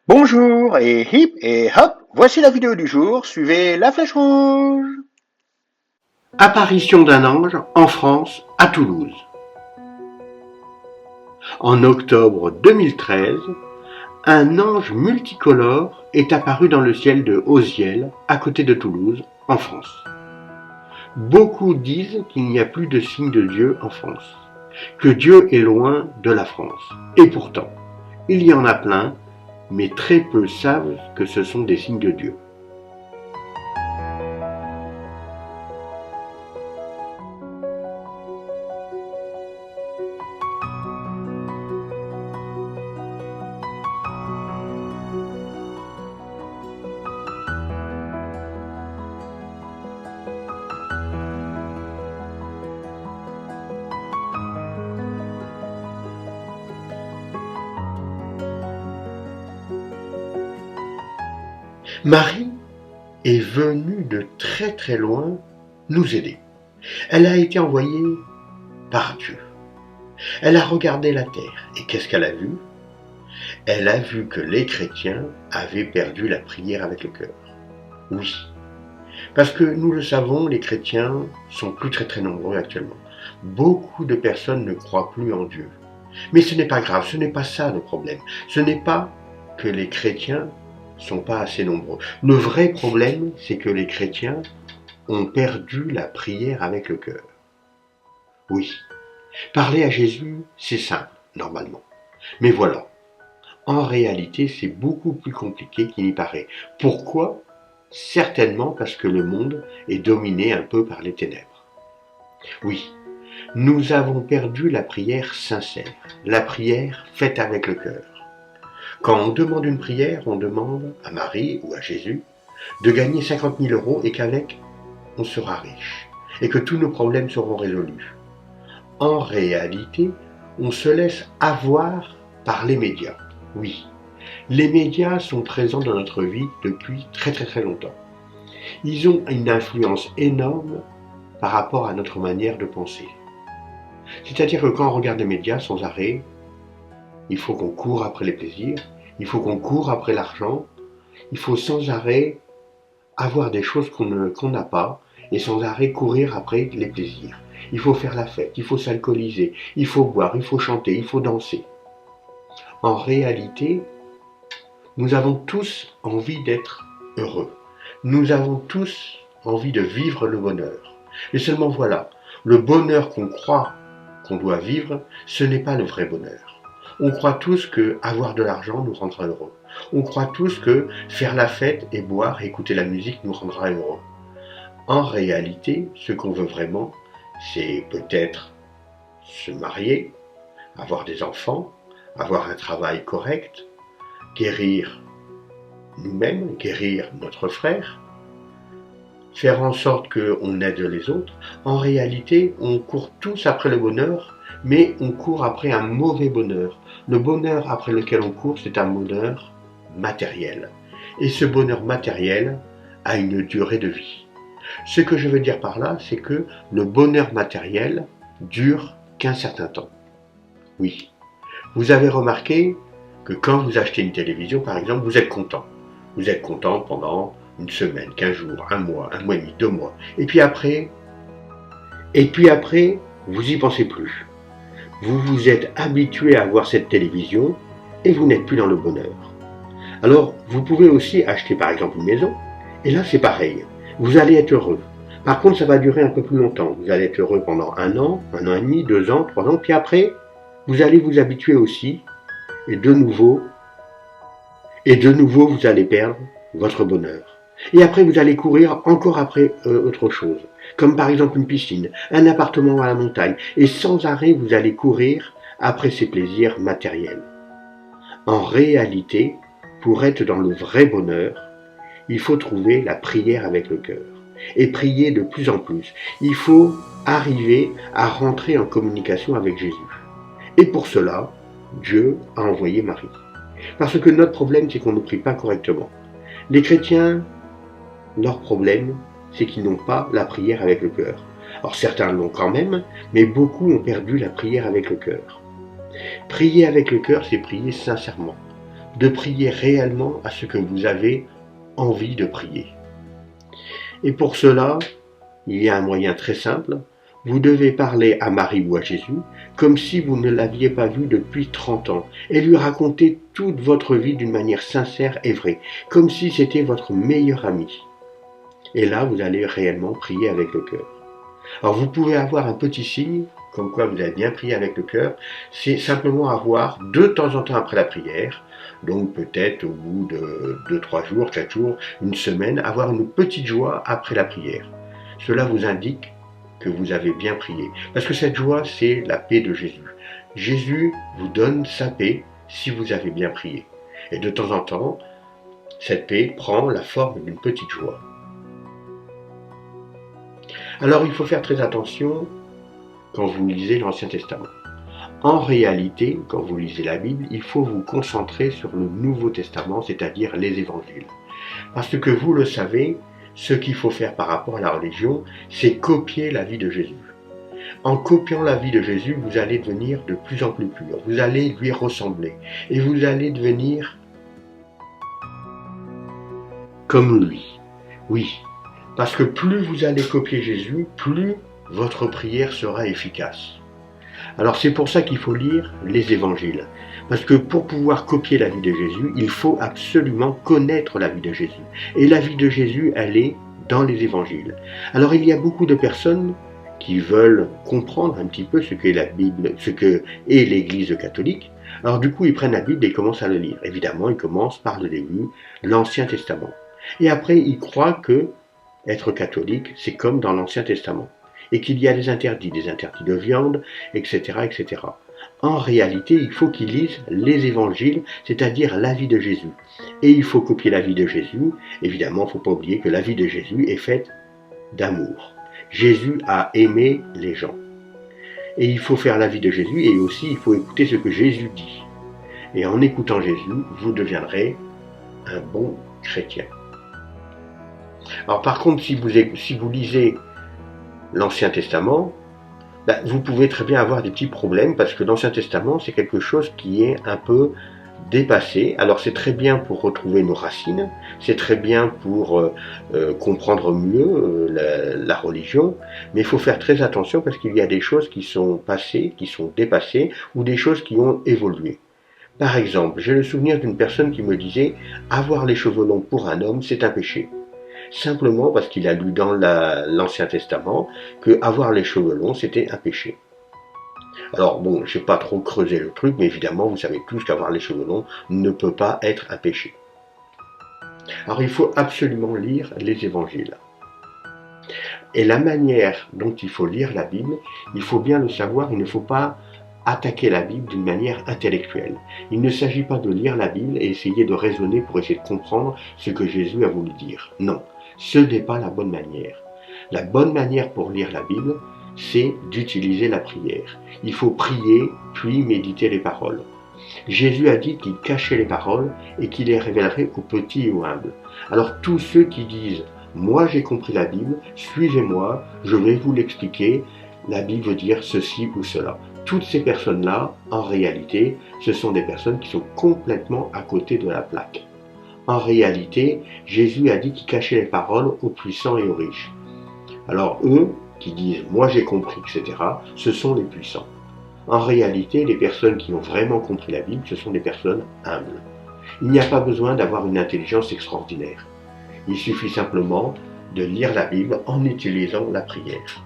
Bonjour et hip et hop, voici la vidéo du jour, suivez la flèche rouge. Apparition d'un ange en France, à Toulouse. En octobre 2013, un ange multicolore est apparu dans le ciel de Hoziel, à côté de Toulouse, en France. Beaucoup disent qu'il n'y a plus de signe de Dieu en France, que Dieu est loin de la France. Et pourtant, il y en a plein, mais très peu savent que ce sont des signes de Dieu. Marie est venue de très très loin nous aider. Elle a été envoyée par Dieu. Elle a regardé la terre et qu'est-ce qu'elle a vu? Elle a vu que les chrétiens avaient perdu la prière avec le cœur. Oui, parce que nous le savons, les chrétiens sont plus très très nombreux actuellement. Beaucoup de personnes ne croient plus en Dieu. Mais ce n'est pas grave, ce n'est pas ça le problème. Ce n'est pas que les chrétiens sont pas assez nombreux. Le vrai problème, c'est que les chrétiens ont perdu la prière avec le cœur. Oui, parler à Jésus, c'est simple, normalement. Mais voilà, en réalité, c'est beaucoup plus compliqué qu'il n'y paraît. Pourquoi? Certainement parce que le monde est dominé un peu par les ténèbres. Oui, nous avons perdu la prière sincère, la prière faite avec le cœur. Quand on demande une prière, on demande à Marie ou à Jésus de gagner 50 000 euros et qu'avec, on sera riche et que tous nos problèmes seront résolus. En réalité, on se laisse avoir par les médias. Oui, les médias sont présents dans notre vie depuis très très très longtemps. Ils ont une influence énorme par rapport à notre manière de penser. C'est-à-dire que quand on regarde les médias sans arrêt, il faut qu'on court après les plaisirs, il faut qu'on court après l'argent, il faut sans arrêt avoir des choses qu'on n'a pas et sans arrêt courir après les plaisirs. Il faut faire la fête, il faut s'alcooliser, il faut boire, il faut chanter, il faut danser. En réalité, nous avons tous envie d'être heureux. Nous avons tous envie de vivre le bonheur. Et seulement voilà, le bonheur qu'on croit qu'on doit vivre, ce n'est pas le vrai bonheur. On croit tous que avoir de l'argent nous rendra heureux. On croit tous que faire la fête et boire et écouter la musique nous rendra heureux. En réalité, ce qu'on veut vraiment, c'est peut-être se marier, avoir des enfants, avoir un travail correct, guérir nous-mêmes, guérir notre frère, faire en sorte qu'on aide les autres. En réalité, on court tous après le bonheur, mais on court après un mauvais bonheur. Le bonheur après lequel on court, c'est un bonheur matériel. Et ce bonheur matériel a une durée de vie. Ce que je veux dire par là, c'est que le bonheur matériel dure qu'un certain temps. Oui. Vous avez remarqué que quand vous achetez une télévision, par exemple, vous êtes content. Vous êtes content pendant une semaine, 15 jours, un mois et demi, 2 mois. Et puis après, vous y pensez plus. Vous vous êtes habitué à voir cette télévision et vous n'êtes plus dans le bonheur. Alors, vous pouvez aussi acheter par exemple une maison, et là c'est pareil. Vous allez être heureux. Par contre, ça va durer un peu plus longtemps. Vous allez être heureux pendant un an et demi, 2 ans, 3 ans, puis après, vous allez vous habituer aussi, et de nouveau, vous allez perdre votre bonheur. Et après, vous allez courir encore après autre chose, comme par exemple une piscine, un appartement à la montagne, et sans arrêt, vous allez courir après ces plaisirs matériels. En réalité, pour être dans le vrai bonheur, il faut trouver la prière avec le cœur, et prier de plus en plus. Il faut arriver à rentrer en communication avec Jésus. Et pour cela, Dieu a envoyé Marie. Parce que notre problème, c'est qu'on ne prie pas correctement. Les chrétiens, leur problème, c'est qu'ils n'ont pas la prière avec le cœur. Alors certains l'ont quand même, mais beaucoup ont perdu la prière avec le cœur. Prier avec le cœur, c'est prier sincèrement. de prier réellement à ce que vous avez envie de prier. Et pour cela, il y a un moyen très simple. Vous devez parler à Marie ou à Jésus comme si vous ne l'aviez pas vu depuis 30 ans et lui raconter toute votre vie d'une manière sincère et vraie, comme si c'était votre meilleur ami. Et là, vous allez réellement prier avec le cœur. Alors vous pouvez avoir un petit signe, comme quoi vous avez bien prié avec le cœur, c'est simplement avoir de temps en temps après la prière, donc peut-être au bout de 2, 3 jours, 4 jours, une semaine, avoir une petite joie après la prière. Cela vous indique que vous avez bien prié. Parce que cette joie, c'est la paix de Jésus. Jésus vous donne sa paix si vous avez bien prié. Et de temps en temps, cette paix prend la forme d'une petite joie. Alors il faut faire très attention quand vous lisez l'Ancien Testament. En réalité, quand vous lisez la Bible, il faut vous concentrer sur le Nouveau Testament, c'est-à-dire les évangiles. Parce que vous le savez, ce qu'il faut faire par rapport à la religion, c'est copier la vie de Jésus. En copiant la vie de Jésus, vous allez devenir de plus en plus pur. Vous allez lui ressembler. Et vous allez devenir comme lui. Oui, parce que plus vous allez copier Jésus, plus votre prière sera efficace. Alors c'est pour ça qu'il faut lire les évangiles. Parce que pour pouvoir copier la vie de Jésus, il faut absolument connaître la vie de Jésus. Et la vie de Jésus, elle est dans les évangiles. Alors il y a beaucoup de personnes qui veulent comprendre un petit peu ce qu'est la Bible, ce qu'est l'Église catholique. Alors du coup, ils prennent la Bible et commencent à le lire. Évidemment, ils commencent par le début, l'Ancien Testament. Et après, ils croient que être catholique, c'est comme dans l'Ancien Testament. Et qu'il y a des interdits de viande, etc., etc. En réalité, il faut qu'ils lisent les évangiles, c'est-à-dire la vie de Jésus. Et il faut copier la vie de Jésus. Évidemment, il ne faut pas oublier que la vie de Jésus est faite d'amour. Jésus a aimé les gens. Et il faut faire la vie de Jésus et aussi il faut écouter ce que Jésus dit. Et en écoutant Jésus, vous deviendrez un bon chrétien. Alors par contre, si vous lisez l'Ancien Testament, vous pouvez très bien avoir des petits problèmes parce que l'Ancien Testament, c'est quelque chose qui est un peu dépassé. Alors c'est très bien pour retrouver nos racines, c'est très bien pour comprendre mieux la religion, mais il faut faire très attention parce qu'il y a des choses qui sont passées, qui sont dépassées, ou des choses qui ont évolué. Par exemple, j'ai le souvenir d'une personne qui me disait « avoir les cheveux longs pour un homme, c'est un péché ». Simplement parce qu'il a lu dans l'Ancien Testament que avoir les cheveux longs, c'était un péché. Alors bon, je n'ai pas trop creusé le truc, mais évidemment, vous savez tous qu'avoir les cheveux longs ne peut pas être un péché. Alors il faut absolument lire les évangiles. Et la manière dont il faut lire la Bible, il faut bien le savoir, il ne faut pas attaquer la Bible d'une manière intellectuelle. Il ne s'agit pas de lire la Bible et essayer de raisonner pour essayer de comprendre ce que Jésus a voulu dire. Non, ce n'est pas la bonne manière. La bonne manière pour lire la Bible, c'est d'utiliser la prière. Il faut prier, puis méditer les paroles. Jésus a dit qu'il cachait les paroles et qu'il les révélerait aux petits et aux humbles. Alors tous ceux qui disent « Moi j'ai compris la Bible, suivez-moi, je vais vous l'expliquer, la Bible veut dire ceci ou cela ». Toutes ces personnes-là, en réalité, ce sont des personnes qui sont complètement à côté de la plaque. En réalité, Jésus a dit qu'il cachait les paroles aux puissants et aux riches. Alors eux, qui disent « moi j'ai compris », etc., ce sont les puissants. En réalité, les personnes qui ont vraiment compris la Bible, ce sont des personnes humbles. Il n'y a pas besoin d'avoir une intelligence extraordinaire. Il suffit simplement de lire la Bible en utilisant la prière.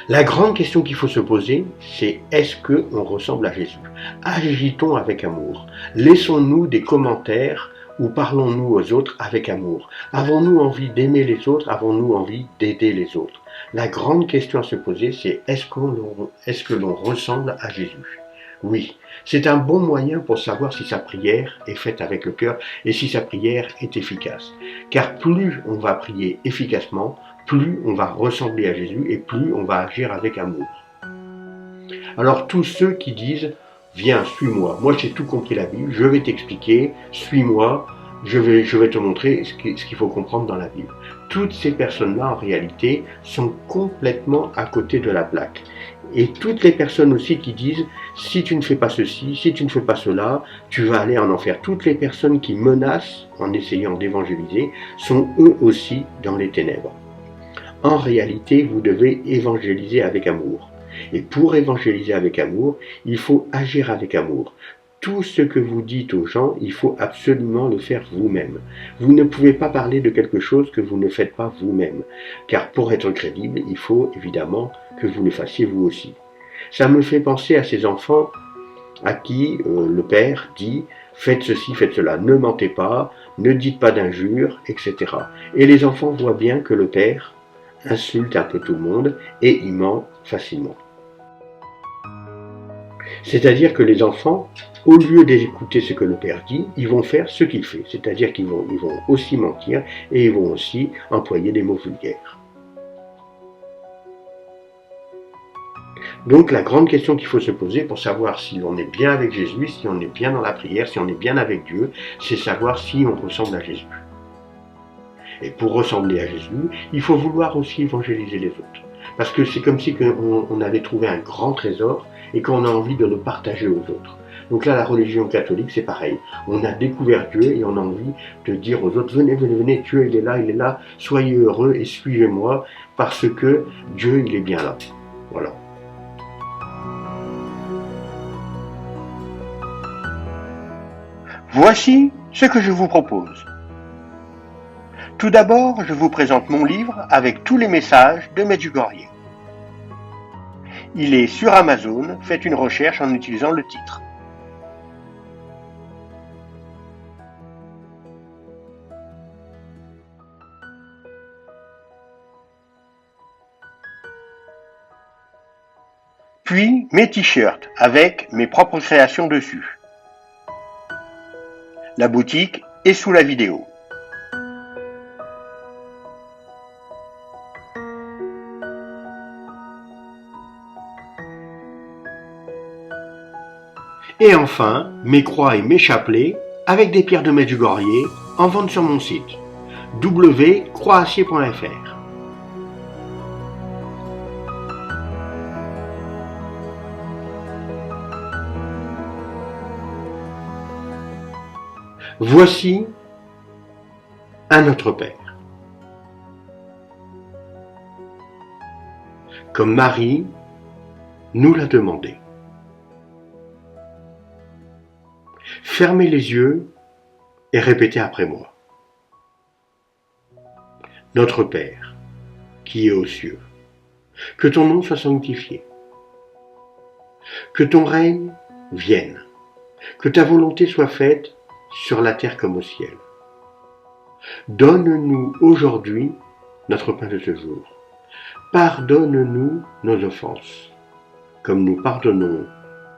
La grande question qu'il faut se poser, c'est est-ce qu'on ressemble à Jésus? Agit-on avec amour? Laissons-nous des commentaires ou parlons-nous aux autres avec amour? Avons-nous envie d'aimer les autres? Avons-nous envie d'aider les autres? La grande question à se poser, c'est est-ce que l'on ressemble à Jésus? Oui, c'est un bon moyen pour savoir si sa prière est faite avec le cœur et si sa prière est efficace. Car plus on va prier efficacement, plus on va ressembler à Jésus et plus on va agir avec amour. Alors tous ceux qui disent « Viens, suis-moi, moi j'ai tout compris la Bible, je vais t'expliquer, suis-moi, je vais te montrer ce qu'il faut comprendre dans la Bible ». Toutes ces personnes-là, en réalité, sont complètement à côté de la plaque. Et toutes les personnes aussi qui disent si tu ne fais pas ceci, si tu ne fais pas cela, tu vas aller en enfer. Toutes les personnes qui menacent en essayant d'évangéliser sont eux aussi dans les ténèbres. En réalité, vous devez évangéliser avec amour. Et pour évangéliser avec amour, il faut agir avec amour. Tout ce que vous dites aux gens, il faut absolument le faire vous-même. Vous ne pouvez pas parler de quelque chose que vous ne faites pas vous-même. Car pour être crédible, il faut évidemment que vous le fassiez vous aussi. Ça me fait penser à ces enfants à qui le père dit « faites ceci, faites cela, ne mentez pas, ne dites pas d'injures, etc. » Et les enfants voient bien que le père insulte un peu tout le monde et il ment facilement. C'est-à-dire que les enfants, au lieu d'écouter ce que le père dit, ils vont faire ce qu'il fait. C'est-à-dire qu'ils vont aussi mentir et ils vont aussi employer des mots vulgaires. Donc la grande question qu'il faut se poser pour savoir si on est bien avec Jésus, si on est bien dans la prière, si on est bien avec Dieu, c'est savoir si on ressemble à Jésus. Et pour ressembler à Jésus, il faut vouloir aussi évangéliser les autres. Parce que c'est comme si on avait trouvé un grand trésor et qu'on a envie de le partager aux autres. Donc là, la religion catholique, c'est pareil. On a découvert Dieu et on a envie de dire aux autres, venez, venez, venez, Dieu, il est là, soyez heureux et suivez-moi parce que Dieu, il est bien là. Voilà. Voici ce que je vous propose. Tout d'abord, je vous présente mon livre avec tous les messages de Medjugorje. Il est sur Amazon, faites une recherche en utilisant le titre. Puis mes t-shirts avec mes propres créations dessus. La boutique est sous la vidéo. Et enfin, mes croix et mes chapelets avec des pierres de Medjugorje en vente sur mon site www.croixacier.fr. Voici un Notre Père. Comme Marie nous l'a demandé. Fermez les yeux et répétez après moi. Notre Père, qui est aux cieux, que ton nom soit sanctifié, que ton règne vienne, que ta volonté soit faite sur la terre comme au ciel. Donne-nous aujourd'hui notre pain de ce jour. Pardonne-nous nos offenses, comme nous pardonnons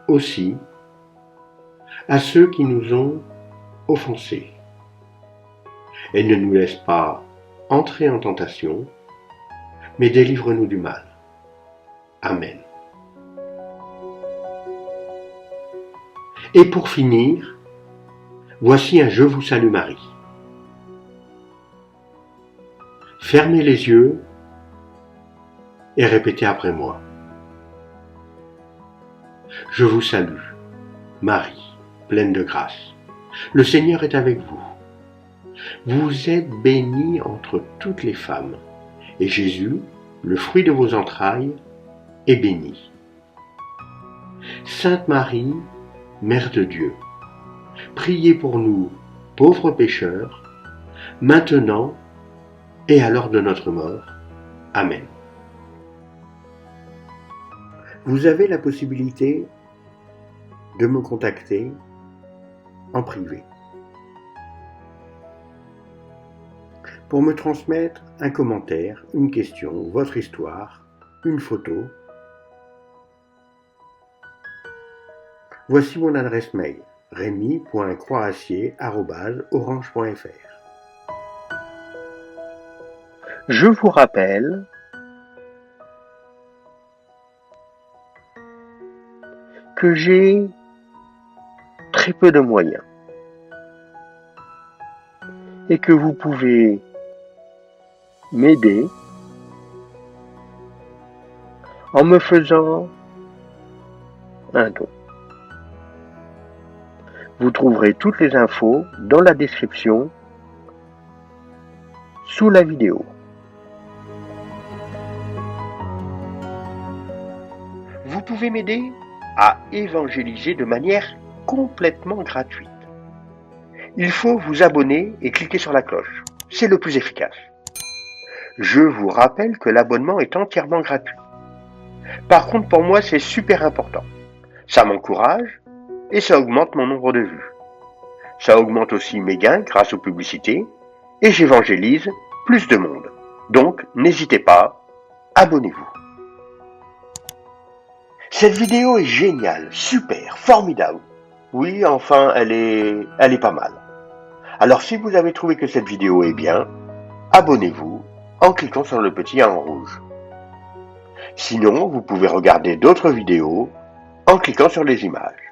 aussi à ceux qui nous ont offensés. Et ne nous laisse pas entrer en tentation, mais délivre-nous du mal. Amen. Et pour finir, voici un Je vous salue Marie. Fermez les yeux et répétez après moi. Je vous salue, Marie, pleine de grâce. Le Seigneur est avec vous. Vous êtes bénie entre toutes les femmes, et Jésus, le fruit de vos entrailles, est béni. Sainte Marie, Mère de Dieu, priez pour nous, pauvres pécheurs, maintenant et à l'heure de notre mort. Amen. Vous avez la possibilité de me contacter en privé pour me transmettre un commentaire, une question, votre histoire, une photo. Voici mon adresse mail, remy.croixacier@orange.fr. Je vous rappelle que j'ai très peu de moyens et que vous pouvez m'aider en me faisant un don. Vous trouverez toutes les infos dans la description sous la vidéo. Vous pouvez m'aider à évangéliser de manière complètement gratuite. Il faut vous abonner et cliquer sur la cloche. C'est le plus efficace. Je vous rappelle que l'abonnement est entièrement gratuit. Par contre, pour moi, c'est super important. Ça m'encourage et ça augmente mon nombre de vues. Ça augmente aussi mes gains grâce aux publicités et j'évangélise plus de monde. Donc, n'hésitez pas, abonnez-vous. Cette vidéo est géniale, super, formidable. Oui, enfin, elle est pas mal. Alors, si vous avez trouvé que cette vidéo est bien, abonnez-vous en cliquant sur le petit 1 en rouge. Sinon, vous pouvez regarder d'autres vidéos en cliquant sur les images.